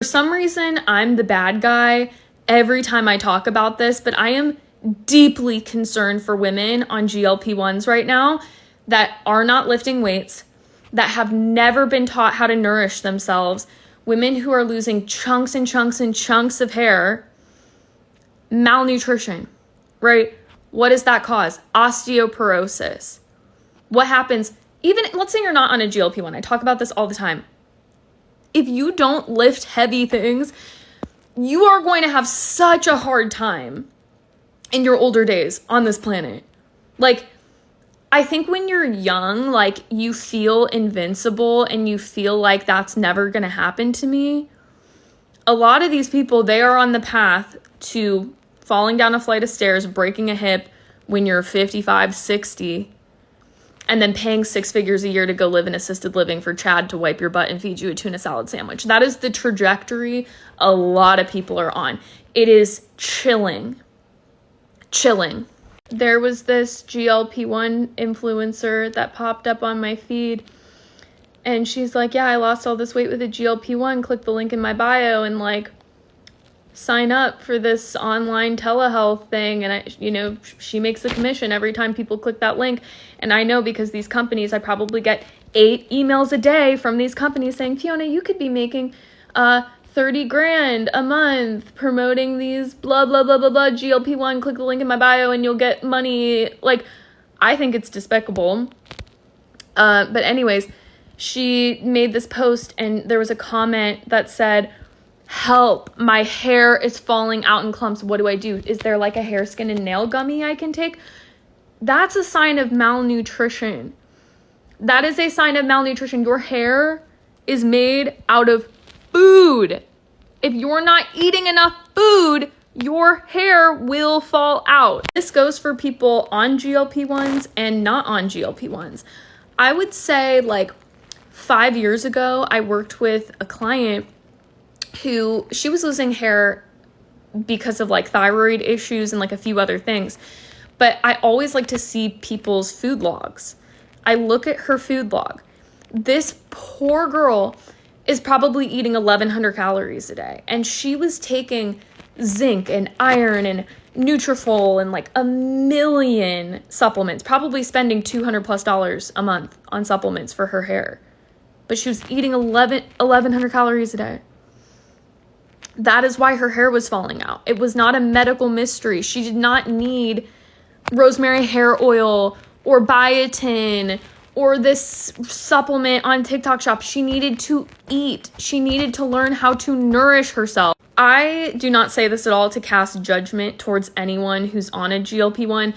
For some reason, I'm the bad guy every time I talk about this, but I am deeply concerned for women on GLP-1s right now that are not lifting weights, that have never been taught how to nourish themselves, women who are losing chunks and chunks and chunks of hair, malnutrition, right? What does that cause? Osteoporosis. What happens? Even, let's say you're not on a GLP-1. I talk about this all the time. If you don't lift heavy things, you are going to have such a hard time in your older days on this planet. Like, I think when you're young, like, you feel invincible and you feel like that's never going to happen to me. A lot of these people, they are on the path to falling down a flight of stairs, breaking a hip when you're 55, 60, and then paying 6 figures a year to go live in assisted living for Chad to wipe your butt and feed you a tuna salad sandwich. That is the trajectory a lot of people are on. It is chilling. Chilling. There was this GLP-1 influencer that popped up on my feed, and she's like, yeah, I lost all this weight with a GLP-1. Click the link in my bio and, like, sign up for this online telehealth thing. And she makes a commission every time people click that link. And I know, because these companies, I probably get 8 emails a day from these companies saying, Fiona, you could be making 30 grand a month promoting these blah, blah, blah, blah, blah, GLP-1, click the link in my bio and you'll get money. Like, I think it's despicable. But anyways, she made this post and there was a comment that said, help, my hair is falling out in clumps. What do I do? Is there like a hair, skin, and nail gummy I can take? That's a sign of malnutrition. That is a sign of malnutrition. Your hair is made out of food. If you're not eating enough food, your hair will fall out. This goes for people on GLP-1s and not on GLP-1s. I would say, like, 5 years ago, I worked with a client who, she was losing hair because of, like, thyroid issues and, like, a few other things. But I always like to see people's food logs. I look at her food log. This poor girl is probably eating 1,100 calories a day. And she was taking zinc and iron and Nutrafol and like a million supplements, probably spending $200+ a month on supplements for her hair. But she was eating 1,100 calories a day. That is why her hair was falling out. It was not a medical mystery. She did not need rosemary hair oil or biotin or this supplement on TikTok Shop. She needed to eat. She needed to learn how to nourish herself. I do not say this at all to cast judgment towards anyone who's on a GLP-1.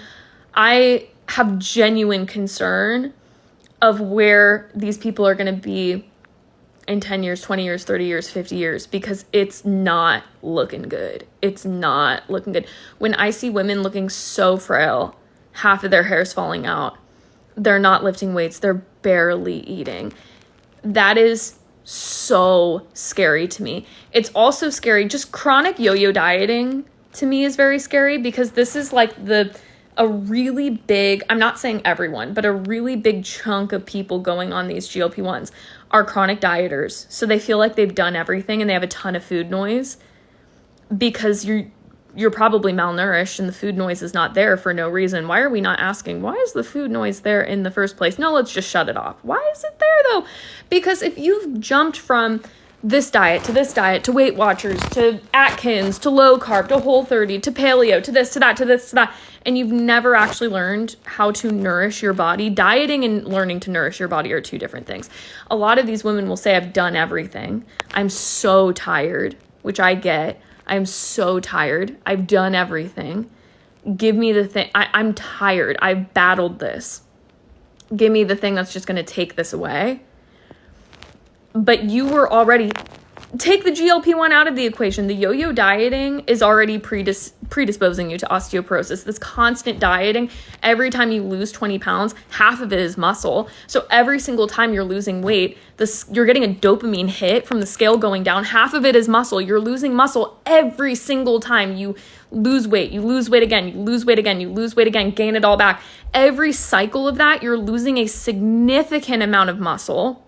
I have genuine concern of where these people are going to be in 10 years, 20 years, 30 years, 50 years, because it's not looking good. It's not looking good. When I see women looking so frail, half of their hair's falling out, they're not lifting weights, they're barely eating. That is so scary to me. It's also scary, just chronic yo-yo dieting to me is very scary, because this is like a really big, I'm not saying everyone, but a really big chunk of people going on these GLP-1s are chronic dieters. So they feel like they've done everything and they have a ton of food noise because you're probably malnourished and the food noise is not there for no reason. Why are we not asking, why is the food noise there in the first place? No, let's just shut it off. Why is it there though? Because if you've jumped from this diet to Weight Watchers, to Atkins, to low carb, to Whole30, to paleo, to this, to that, to this, to that, and you've never actually learned how to nourish your body, dieting and learning to nourish your body are two different things. A lot of these women will say, I've done everything. I'm so tired, which I get. I'm so tired. I've done everything. Give me the thing. I'm tired. I've battled this. Give me the thing that's just going to take this away. But you were already, take the GLP-1 out of the equation. The yo-yo dieting is already predisposing you to osteoporosis. This constant dieting, every time you lose 20 pounds, half of it is muscle. So every single time you're losing weight, you're getting a dopamine hit from the scale going down. Half of it is muscle. You're losing muscle every single time you lose weight. You lose weight again, you lose weight again, you lose weight again, gain it all back. Every cycle of that, you're losing a significant amount of muscle,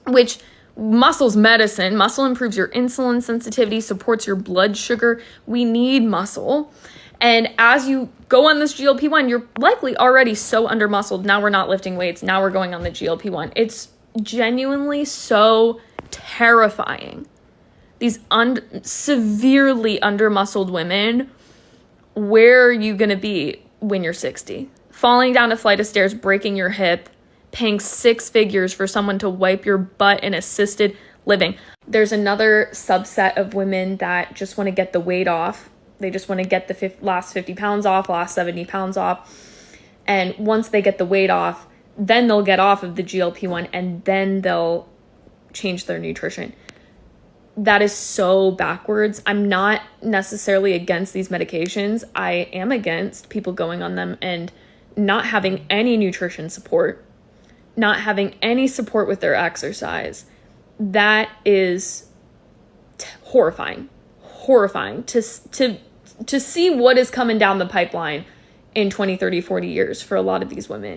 which Muscle's medicine. Muscle improves your insulin sensitivity, supports your blood sugar. We need muscle. And as you go on this GLP-1, you're likely already so under muscled. Now we're not lifting weights. Now we're going on the GLP-1. It's genuinely so terrifying. These severely under muscled women, where are you going to be when you're 60? Falling down a flight of stairs, breaking your hip, paying 6 figures for someone to wipe your butt in assisted living. There's another subset of women that just want to get the weight off. They just want to get the last 50 pounds off, last 70 pounds off. And once they get the weight off, then they'll get off of the GLP-1 and then they'll change their nutrition. That is so backwards. I'm not necessarily against these medications. I am against people going on them and not having any nutrition support, not having any support with their exercise. That is horrifying to see what is coming down the pipeline in 20, 30, 40 years for a lot of these women.